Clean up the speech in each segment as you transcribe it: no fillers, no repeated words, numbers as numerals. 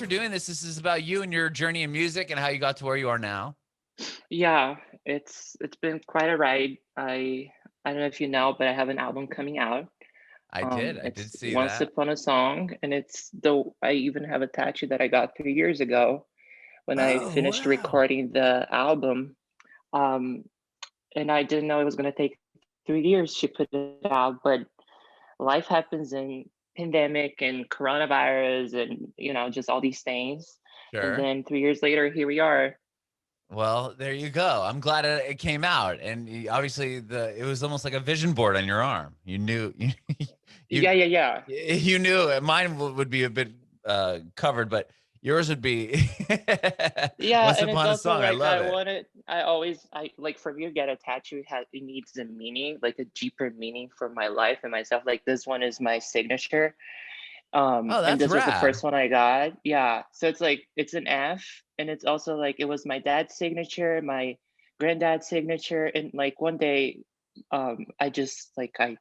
for doing this. This is about you and your journey in music and how you got to where you are now. Yeah, it's been quite a ride. I don't know if you know, but I have an album coming out. I did. I did It's see Once that. Upon a Song, and I even have a tattoo that I got 3 years ago when I Oh, finished wow. recording the album. Um, and I didn't know it was gonna take 3 years to put it out, but life happens in pandemic and coronavirus and just all these things. And Sure. then 3 years later, here we are. Well, there you go. I'm glad it came out. And obviously it was almost like a vision board on your arm. You knew you Yeah, yeah, yeah. you knew it. Mine would be a bit covered, but yours would be Yeah, Once and it's Upon a also Song. I like love it. I like for me to get a tattoo, it needs a meaning, like a deeper meaning for my life and myself. Like this one is my signature. Oh, And that's this was the rad. first one I got. Yeah. So it's like it's an F, and it's also like it was my dad's signature, my granddad's signature, and like one day I just like I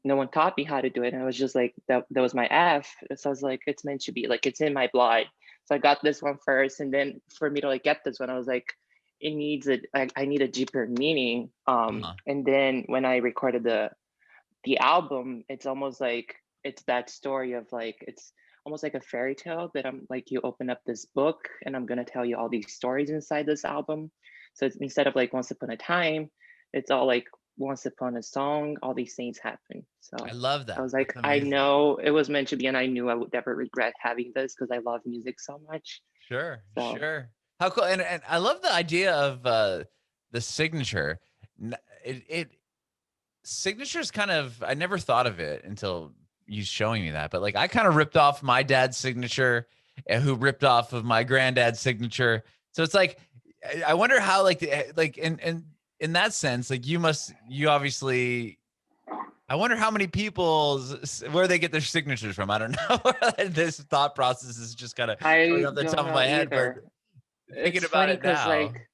no one taught me how to do it. And I was just like, that was my F. So I was like, it's meant to be, like it's in my blood. So I got this one first. And then for me to like get this one, I was like, I need a deeper meaning. Uh-huh. And then when I recorded the album, it's almost like it's that story of like it's almost like a fairy tale that I'm like you open up this book and I'm gonna tell you all these stories inside this album. So it's instead of like once upon a time, it's all like once upon a song, all these things happen. I So love I that. was like, That's I amazing. know it was meant to be, and I knew I would never regret having this because I love music so much. Sure, So sure. How cool. And I love the idea of the signature. It signature's kind of, I never thought of it until you showing me that, but like I kind of ripped off my dad's signature, and who ripped off of my granddad's signature. So it's like I wonder how like like in that sense, like you obviously, I wonder how many people's where they get their signatures from. I don't know. This thought process is just kind of going I off the don't top of know my head, but either. thinking It's about funny it because now. like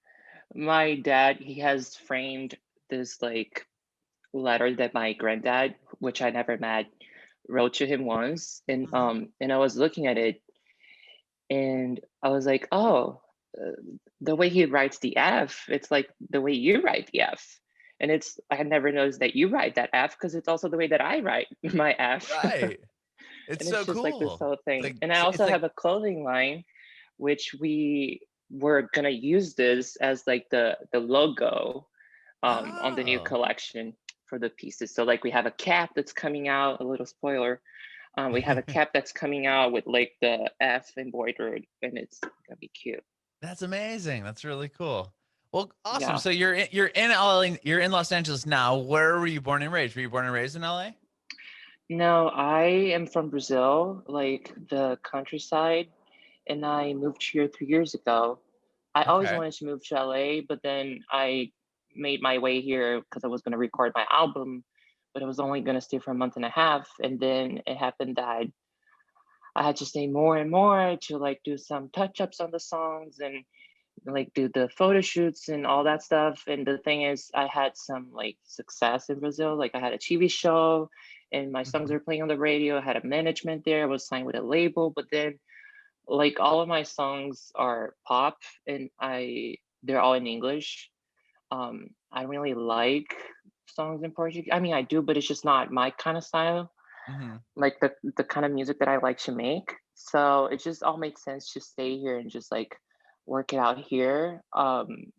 my dad, he has framed this like letter that my granddad, which I never met, wrote to him once, and I was looking at it, and I was like, oh, uh, the way he writes the F, it's like the way you write the F, and it's I had never noticed that you write that F because it's also the way that I write my F, Right. It's and it's so just like this cool. whole It's thing. like And I it's also like have a clothing line, which we were gonna use this as like the logo on the new oh. collection for the pieces. So like we have a cap that's coming out, a little spoiler. We have a cap that's coming out with like the F embroidered, and it's gonna be cute. That's amazing. That's really cool. Well, awesome. Yeah. So you're in LA, you're in Los Angeles now. Where were you born and raised? Were you born and raised in LA? No, I am from Brazil, like the countryside, and I moved here 3 years ago. I always Okay. wanted to move to LA, but then I made my way here because I was going to record my album, but I was only going to stay for a month and a half. And then it happened that I had to stay more and more to like do some touch ups on the songs and like do the photo shoots and all that stuff. And the thing is, I had some like success in Brazil. Like I had a TV show and my songs Mhm. were playing on the radio. I had a management there. I was signed with a label, but then like all of my songs are pop and they're all in English. I don't really like songs in Portuguese. I mean, I do, but it's just not my kind of style, Mhm. like the kind of music that I like to make. So it just all makes sense to stay here and just like work it out here. And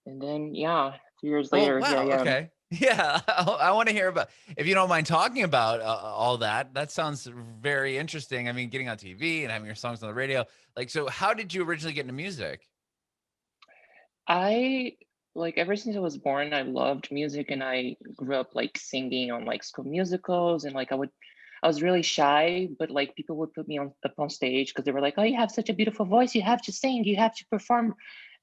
then yeah, 2 years Well, later, here wow. I am. Okay. Yeah, I want to hear about, if you don't mind talking about all that. That sounds very interesting. I mean, getting on TV and having your songs on the radio. Like, so how did you originally get into music? I like ever since I was born, I loved music and I grew up like singing on like school musicals and like I was really shy, but like people would put me on up on stage because they were like, "Oh, you have such a beautiful voice. You have to sing. You have to perform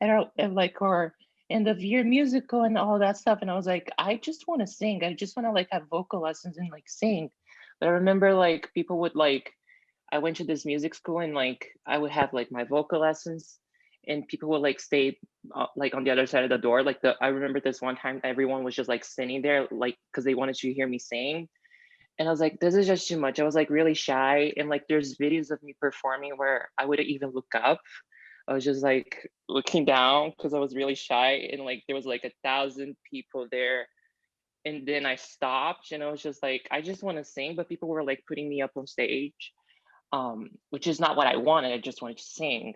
at like our end of year musical and all that stuff." And I was like, "I just want to sing. I just want to like have vocal lessons and like sing." But I remember like people would like I went to this music school and like I would have like my vocal lessons and people would like stay like on the other side of the door. Like I remember this one time everyone was just like sitting there like because they wanted to hear me sing. And I was like, this is just too much. I was like really shy. And like there's videos of me performing where I wouldn't even look up. I was just like looking down because I was really shy. And like there was like 1,000 people there. And then I stopped and I was just like, I just want to sing, but people were like putting me up on stage, which is not what I wanted. I just wanted to sing.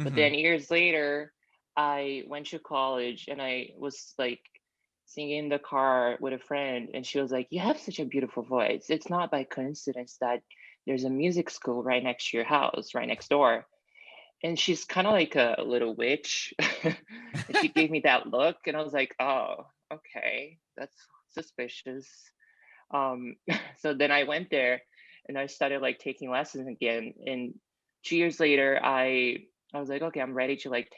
But Mm-hmm. then years later, I went to college and I was like singing in the car with a friend, and she was like, "You have such a beautiful voice. It's not by coincidence that there's a music school right next to your house, right next door." And she's kind of like a little witch. And she gave me that look, and I was like, "Oh, okay, that's suspicious." Um, so then I went there and I started like taking lessons again. And 2 years later, I was like, okay, I'm ready to like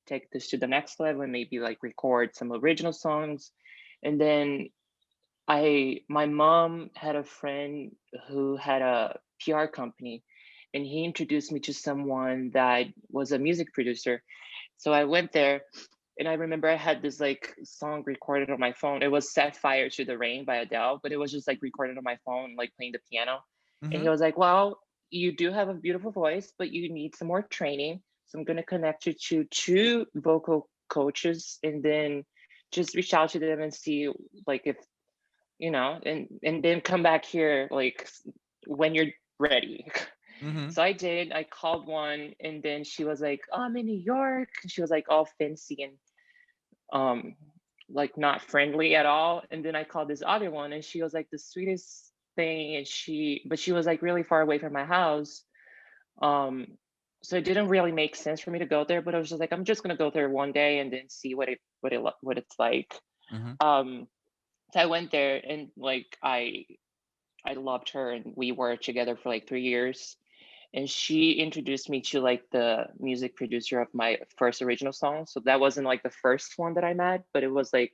take this to the next level and maybe like record some original songs. And then my mom had a friend who had a PR company, and he introduced me to someone that was a music producer. So I went there, and I remember I had this like song recorded on my phone. It was Set Fire to the Rain by Adele, but it was just like recorded on my phone, like playing the piano. And Mm-hmm. he was like, well, you do have a beautiful voice, but you need some more training. So I'm going to connect you to two vocal coaches, and then just reach out to them and see like if, and then come back here like when you're ready. Mm-hmm. So I did. I called one, and then she was like, "Oh, I'm in New York." She was like all fancy and um like not friendly at all. And then I called this other one, and she was like the sweetest thing, and she was like really far away from my house. Um so it didn't really make sense for me to go there, but I was just like, I'm just gonna go there one day and then see what it's like. Mm-hmm. Um so I went there, and like I loved her, and we were together for like 3 years. And she introduced me to like the music producer of my first original song. So that wasn't like the first one that I met, but it was like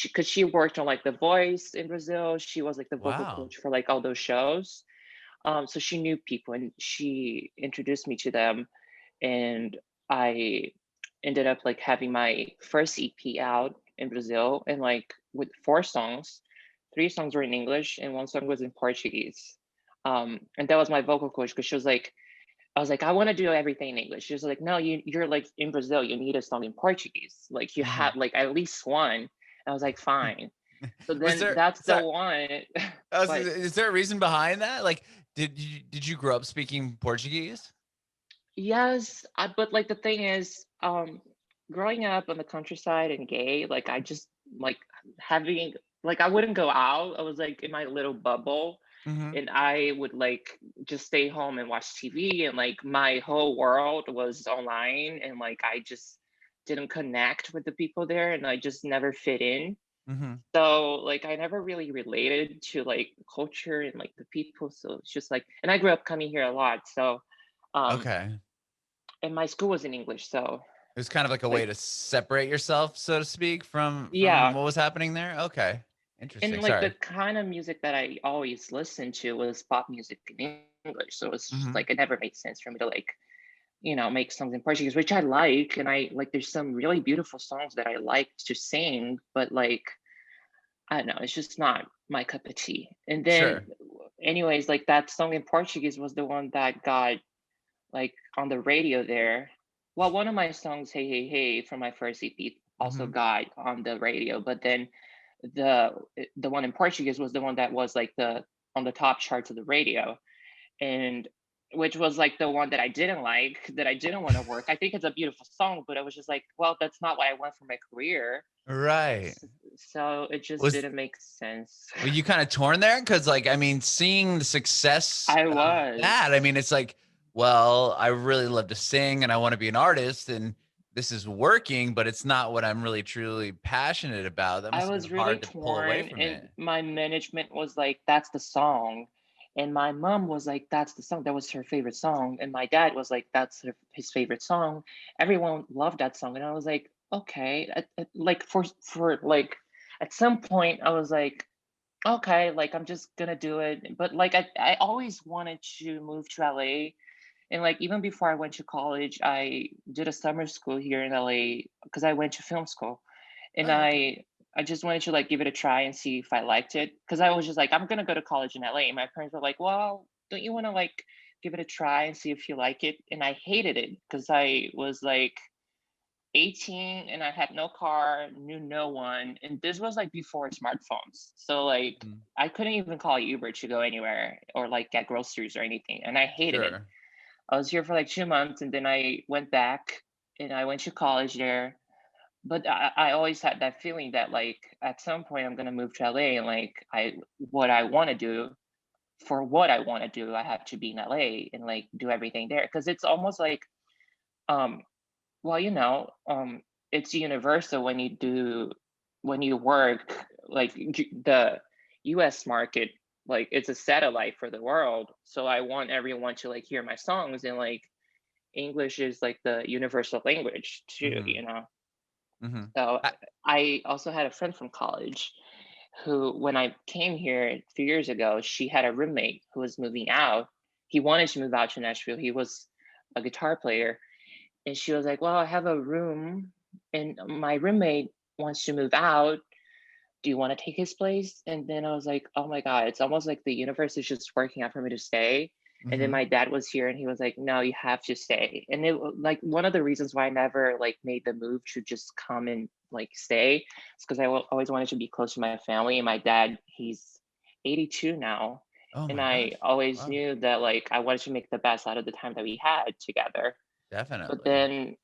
because she worked on like The Voice in Brazil. She was like the vocal Wow. coach for like all those shows. So she knew people, and she introduced me to them. And I ended up like having my first EP out in Brazil, and like with 4 songs. 3 songs were in English and 1 song was in Portuguese. And that was my vocal coach, because she was like, I was like, I want to do everything in English. She was like, no, you're like in Brazil, you need a song in Portuguese. Like you Mm-hmm. have like at least one. I was like, fine. So Was then there that's the sorry, one. But is there a reason behind that? Like, did you grow up speaking Portuguese? yes, but like the thing is, growing up on the countryside and gay, like I just like having like I wouldn't go out. I was like in my little bubble, Mm-hmm. and I would like just stay home and watch TV, and like my whole world was online, and like I just didn't connect with the people there, and I just never fit in. Mm-hmm. So like I never really related to like culture and like the people. So it's just like, and I grew up coming here a lot. So um Okay. and my school was in English, so It was kind of like a way like to separate yourself, so to speak, from yeah. what was happening there. Okay. And Interesting. like the Sorry. kind of music that I always listened to was pop music in English. So it's just Mm-hmm. like it never made sense for me to like, make songs in Portuguese, which I like. And I like there's some really beautiful songs that I like to sing, but like I don't know, it's just not my cup of tea. And then Sure. anyways, like that song in Portuguese was the one that got like on the radio there. Well, one of my songs, Hey Hey Hey, from my first EP also Mm-hmm. got on the radio, but then the the one in Portuguese was the one that was like the on the top charts of the radio, and which was like the one that I didn't like, that I didn't want to work. I think it's a beautiful song, but I was just like, well, that's not what I want for my career. Right. S- So it just Was didn't make sense. Were you kind of torn there? Because, like, I mean, seeing the success I of that, I was. mean, it's like, well, I really love to sing and I want to be an artist, and this is working, but it's not what I'm really truly passionate about. That I must have was been really hard to pull away torn, from and it. my management was like, "That's the song," and my mom was like, "That's the song." That was her favorite song, and my dad was like, "That's his favorite song." Everyone loved that song, and I was like, "Okay." Like for like at some point, I was like, "Okay, like I'm just gonna do it." But like I always wanted to move to LA, and like even before I went to college, I did a summer school here in LA because I went to film school, and Oh, okay. I just wanted to like give it a try and see if I liked it. Cause I was just like, I'm gonna go to college in LA. And my parents were like, well, don't you wanna like give it a try and see if you like it? And I hated it because I was like 18 and I had no car, knew no one. And this was like before smartphones. So like Mhm. I couldn't even call Uber to go anywhere or like get groceries or anything. And I hated it. Sure. I was here for like 2 months and then I went back and I went to college there. But I always had that feeling that like at some point I'm gonna move to LA and like what I want to do for what I want to do, I have to be in LA and like do everything there. Cause it's almost like um well, it's universal when you work like the US market, like it's a satellite for the world. So I want everyone to like hear my songs and like English is like the universal language too, Mhm. Mhm. So I I also had a friend from college who, when I came here a few years ago, she had a roommate who was moving out. He wanted to move out to Nashville. He was a guitar player. And she was like, well, I have a room and my roommate wants to move out. Do you want to take his place? And then I was like, oh my God, it's almost like the universe is just working out for me to stay. And then Mhm. my dad was here and he was like, no, you have to stay. And like one of the reasons why I never like made the move to just come and like stay is because I always wanted to be close to my family. And my dad, he's 82 now. Oh And my I gosh. always Wow. knew that like I wanted to make the best out of the time that we had together. But Definitely. then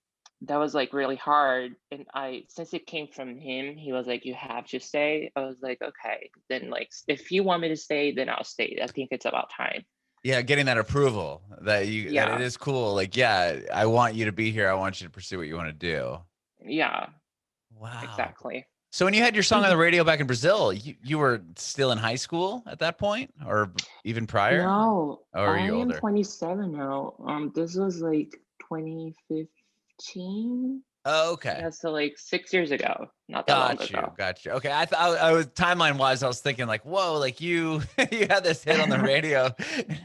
that was like really hard. And since it came from him, he was like, you have to stay. I was like, okay, then like, if you want me to stay, then I'll stay. I think it's about time. Yeah, getting that approval that it Yeah, is cool. Like, yeah, I want you to be here. I want you to pursue what you want to do. yeah, Wow. exactly. So when you had your song on the radio back in Brazil, you were still in high school at that point, or even prior, No, or are I you am older? 27 now. This was like 2015. Oh, okay. Yeah, so like 6 years ago, not that long Got you, ago. got you. Okay, thought I was timeline wise. I was thinking like, whoa, like you you had this hit on the radio,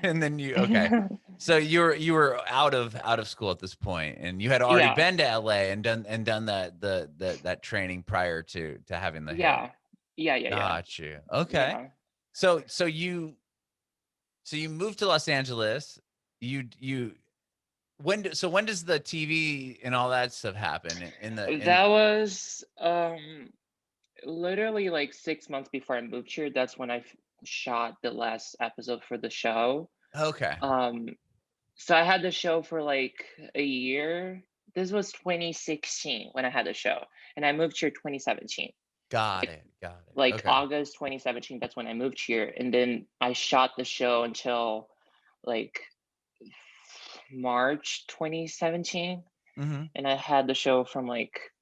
and then you okay. So you were out of school at this point, and you had already Yeah, been to LA and done that training prior to having the hit. yeah, yeah, Got you. Okay. yeah. So you moved to Los Angeles. You when does the TV and all that stuff happen in the in That was literally like 6 months before I moved here. That's when I shot the last episode for the show. okay. Um, so I had the show for like a year. This was 2016 when I had the show, and I moved here 2017. Got Like it. Got it. like Okay. August 2017. That's when I moved here, and then I shot the show until like March 2017, Mhm. and I had the show from like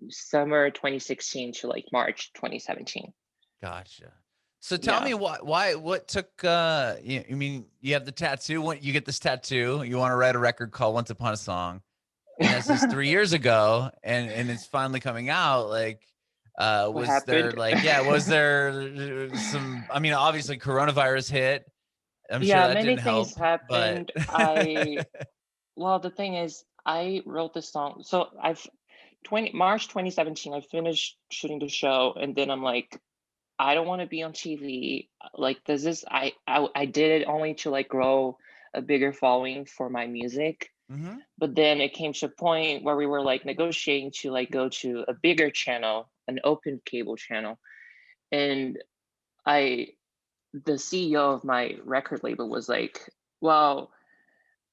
summer 2016 to like March 2017. Gotcha. So tell Yeah. me what took you mean you have the tattoo, when you get this tattoo, you want to write a record called Once Upon a Song, and this is 3 years ago and it's finally coming out, like What was there happened? like yeah, was there some I mean obviously coronavirus hit. I'm sure Yeah, that many didn't things help, but happened. Well, the thing is, I wrote the song. So I've 20 March 2017, I finished shooting the show, and then I'm like, I don't want to be on TV. Like, this is I did it only to like grow a bigger following for my music. Mhm. But then it came to a point where we were like negotiating to like go to a bigger channel, an open cable channel. And I the CEO of my record label was like, well,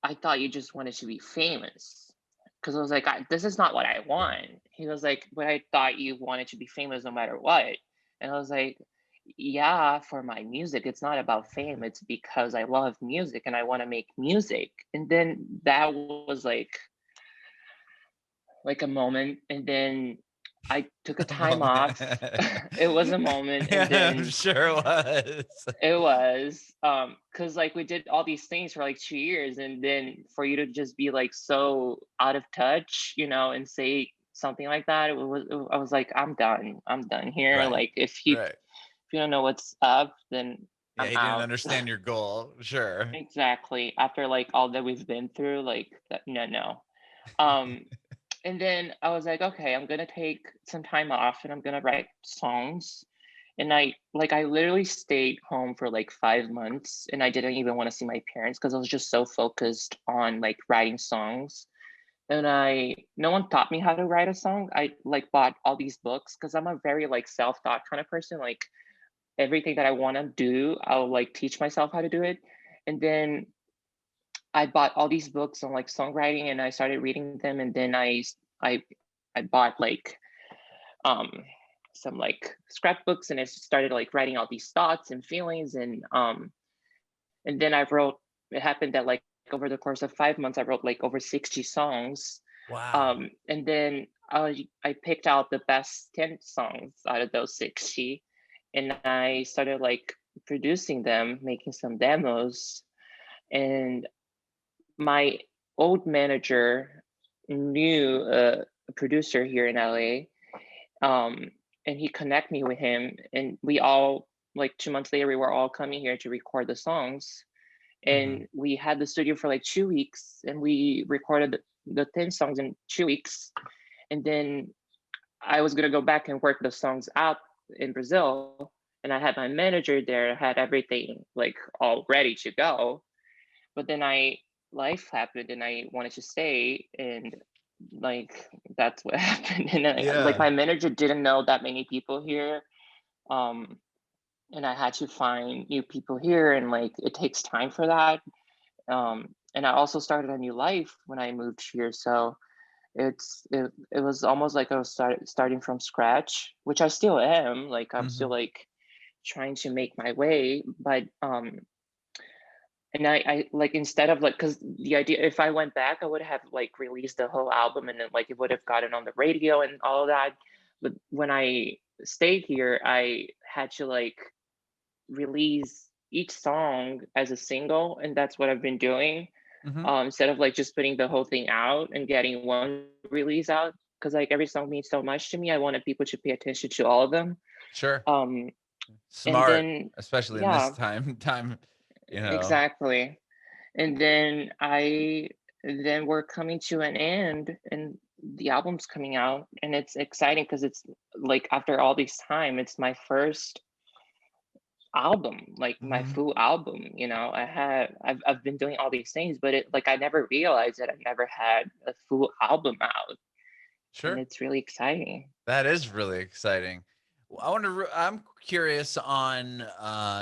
I thought you just wanted to be famous. Because I was like, this is not what I want. He was like, but I thought you wanted to be famous no matter what. And I was like, yeah, for my music, it's not about fame. It's because I love music and I want to make music. And then that was like a moment. And then I took a A time off. moment. It was a moment. And Yeah, I'm then sure it was. it was, because like we did all these things for like 2 years, and then for you to just be like so out of touch, and say something like that, I was like, I'm done here. Right. Like Right. if you don't know what's up, then Yeah, I'm he didn't out. understand your goal. Sure. Exactly. After like all that we've been through, like that, no, no. Um, And then I was like, okay, I'm gonna take some time off and I'm gonna write songs. And I literally stayed home for like 5 months and I didn't even want to see my parents because I was just so focused on like writing songs. And I no one taught me how to write a song. I like bought all these books because I'm a very like self-taught kind of person. Like everything that I want to do, I'll like teach myself how to do it. And then I bought all these books on like songwriting and I started reading them and then I I bought like um some like scrapbooks and I started like writing all these thoughts and feelings and then I wrote it happened that like over the course of 5 months I wrote like over 60 songs. Wow. And then I picked out the best 10 songs out of those 60 and I started like producing them, making some demos. And my old manager knew a producer here in LA, and he connected me with him, and we all like 2 months later we were all coming here to record the songs, Hmm. and we had the studio for like 2 weeks, and we recorded the 10 songs in 2 weeks, and then I was gonna go back and work the songs out in Brazil, and I had my manager there, had everything like all ready to go, but then I life happened and I wanted to stay and like that's what happened and like Yeah. my manager didn't know that many people here um and I had to find new people here and like it takes time for that and I also started a new life when I moved here so it was almost like I was starting from scratch which I still am like I'm still Hmm. like trying to make my way but and I like instead of like because the idea if I went back I would have like released the whole album and then like it would have gotten on the radio and all of that but when I stayed here I had to like release each song as a single and that's what I've been doing Hmm. instead of like just putting the whole thing out and getting one release out because like every song means so much to me I wanted people to pay attention to all of them Sure. um and Smart, then especially in this yeah time, you know. exactly and then we're coming to an end and the album's coming out and it's exciting because it's like after all this time it's my first album like my Hmm. full album I've been doing all these things but it like I never realized that I never had a full album out and Sure. it's really exciting. That is really exciting. I'm curious on,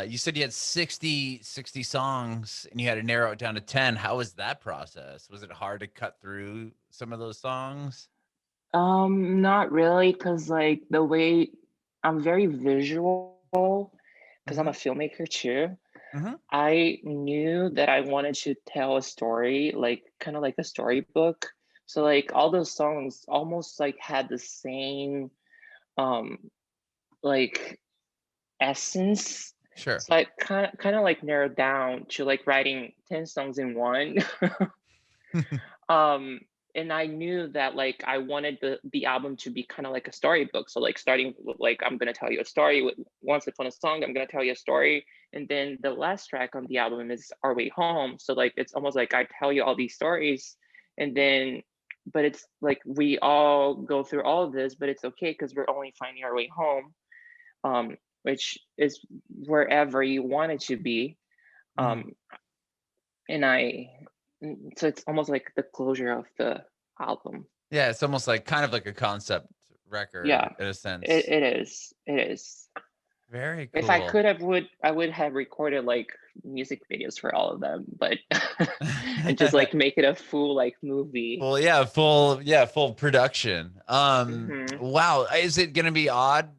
you said you had 60 songs and you had to narrow it down to 10. How was that process? Was it hard to cut through some of those songs? Not really because like the way I'm very visual because I'm a Hmm. filmmaker too. Hmm. I knew that I wanted to tell a story, like kind of like a storybook. So like all those songs almost like had the same um like essence. Sure. So I kind of like narrowed down to like writing 10 songs in one. um and I knew that like I wanted the album to be kind of like a storybook so like starting with, like I'm going to tell you a story with once upon a song I'm going to tell you a story and then the last track on the album is Our Way Home so like it's almost like I tell you all these stories and then but it's like we all go through all of this but it's okay because we're only finding our way home which is wherever you want it to be Hmm. um and I so it's almost like the closure of the album. Yeah, it's almost like kind of like a concept record Yeah, in a sense. it is. Very If I cool. could have would I would have recorded like music videos for all of them, but and just like make it a full like movie. Full production. Hmm. Wow, is it gonna be odd?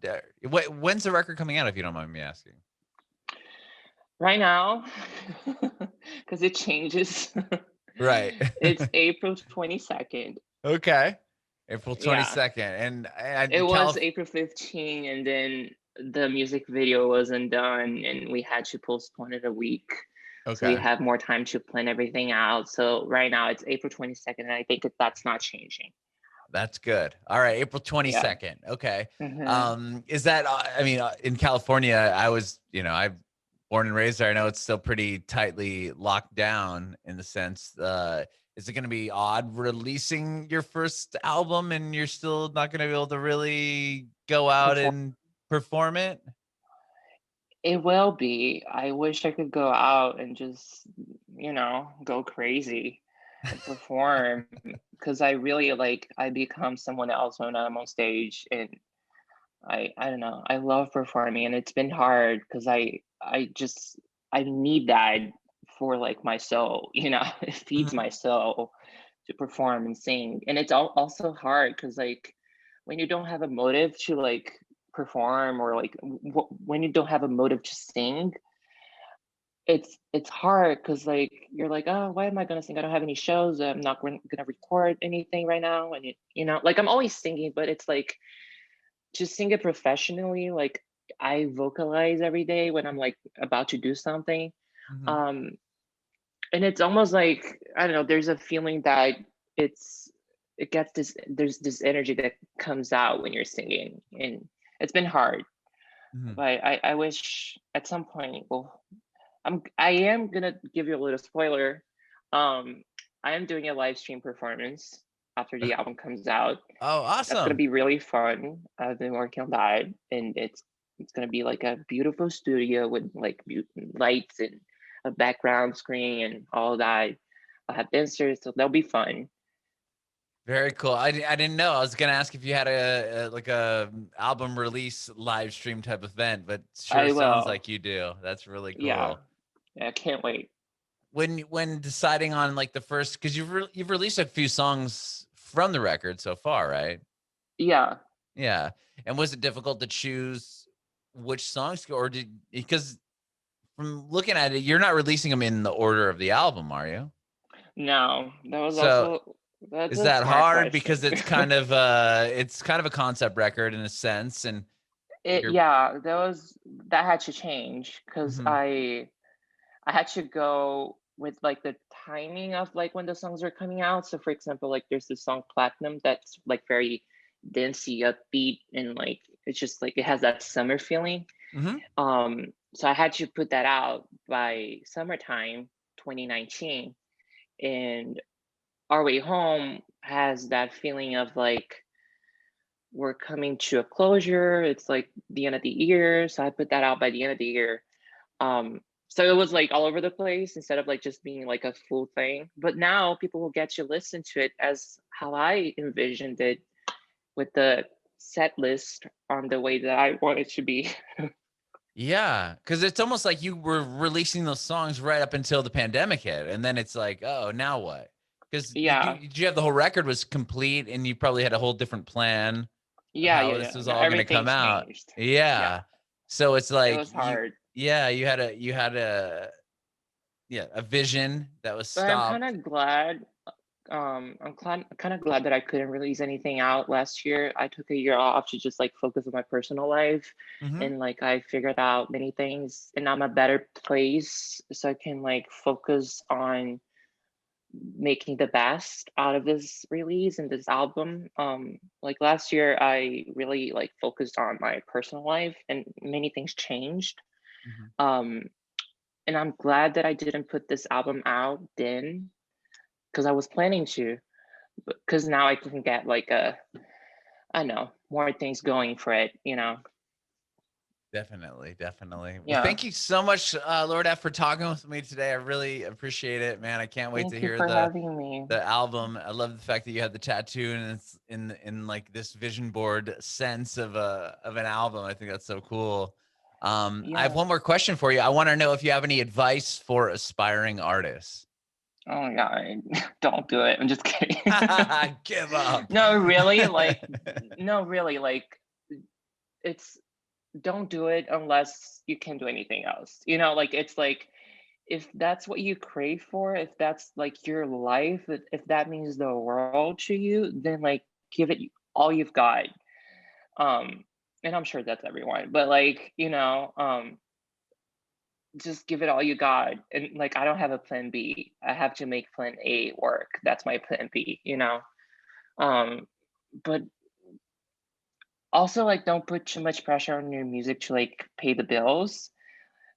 When's the record coming out, if you don't mind me asking? Right now, because it changes. Right. It's April 22nd. Okay. April Yeah, 22nd, and it was Calif. April 15, and then the music video wasn't done, and we had to postpone it a week. So we Okay, have more time to plan everything out. So right now it's April 22nd, and I think that that's not changing. that's good. All right, April Yeah. 22nd. Okay. Hmm. Is that, I mean, in California, I was, I'm born and raised there. I know it's still pretty tightly locked down in the sense, is it going to be odd releasing your first album and you're still not going to be able to really go out Perform. and perform it? It will be. I wish I could go out and just, go crazy and perform because I really like I become someone else when I'm on stage, and I don't know. I love performing, and it's been hard because I need that for like my soul, it feeds Mhm, my soul to perform and sing. And it's also hard because like when you don't have a motive to like perform, or like when you don't have a motive to sing, it's hard because like you're like, oh, why am I gonna sing? I don't have any shows. I'm not gonna record anything right now. And like I'm always singing, but it's like to sing it professionally, like I vocalize every day when I'm like about to do something. mhm, Um, and it's almost like, I don't know, there's a feeling that it's it gets this there's this energy that comes out when you're singing. And it's been hard. mhm. But I wish at some point, well, I am gonna give you a little spoiler. Um, I am doing a live stream performance after the album comes out. Oh, That's gonna awesome. be really fun. I've been working on that, and it's gonna be like a beautiful studio with like lights and a background screen and all that. I'll have dancers, so that'll be fun. Very cool. I didn't know. I was gonna ask if you had a like a album release live stream type event, but sure I sounds will. like you do. That's really Yeah, cool. yeah. I can't wait. When deciding on like the first, because you've released a few songs from the record so far, right? Yeah. Yeah. And was it difficult to choose which songs or did because from looking at it, you're not releasing them in the order of the album, are you? No, So that's is a that smart hard because question. it's kind of a concept record in a sense and It you're Yeah, that had to change because mhm, I had to go with like the timing of like when the songs are coming out. So for example, like there's this song Platinum that's like very dancey, upbeat, and like it's just like it has that summer feeling. mhm, So I had to put that out by summertime 2019. And Our Way Home has that feeling of like we're coming to a closure. It's like the end of the year. So I put that out by the end of the year. So it was like all over the place instead of like just being like a full thing. But now people will get to listen to it as how I envisioned it, with the set list on the way that I want it to be. yeah, because it's almost like you were releasing those songs right up until the pandemic hit, and then it's like, oh, now what? Because Yeah. you have the whole record was complete, and you probably had a whole different plan of Yeah, how yeah, this yeah. was No, all going to everything come out. changed. Yeah. Yeah, so it's It like was hard. yeah, you had a yeah a vision that was But I'm kind stopped. of glad. Kind of glad that I couldn't release anything out last year. I took a year off to just like focus on my personal life, Hmm. and like I figured out many things, and I'm a better place, so I can like focus on making the best out of this release and this album. Like last year, I really like focused on my personal life, and many things changed. Hmm. Um, and I'm glad that I didn't put this album out then, because I was planning to, because now I can get like I don't know, more things going for it. Definitely, definitely. Well, Yeah. thank you so much, Lord F, for talking with me today. I really appreciate it, man. I can't wait to Thank you hear for having me. the album. I love the fact that you had the tattoo and it's in like this vision board sense of an album. I think that's so cool. I have Yeah. one more question for you. I want to know if you have any advice for aspiring artists. Oh my God. Don't do it. I'm just kidding. Give up. No, really, like no, really, like it's don't do it unless you can do anything else. Like it's like if that's what you crave for, if that's like your life, if that means the world to you, then like give it all you've got. Um, and I'm sure that's everyone, but like, just give it all you got. And like, I don't have a plan B. I have to make plan A work. That's my plan B. Um, but also like don't put too much pressure on your music to like pay the bills.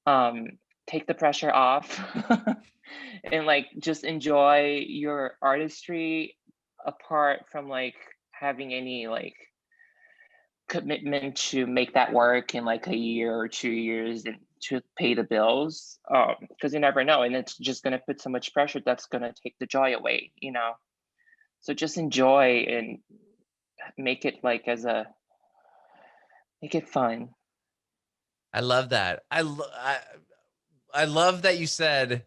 Um, take the pressure off and like just enjoy your artistry apart from like having any like commitment to make that work in like a year or 2 years and to pay the bills, because you never know, and it's just going to put so much pressure that's going to take the joy away, you know. So just enjoy and make it like as a make it fun. I love that. I love that you said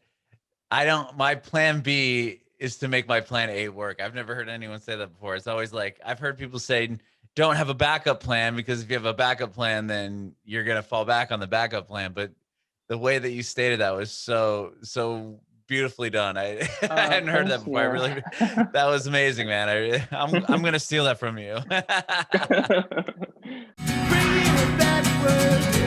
I don't my plan B is to make my plan A work. I've never heard anyone say that before. It's always like I've heard people say don't have a backup plan because if you have a backup plan then you're going to fall back on the backup plan, but the way that you stated that was so beautifully done. I I hadn't heard that Thank before. I you. really that was amazing, man. I'm going to steal that from you. Bringing it back word.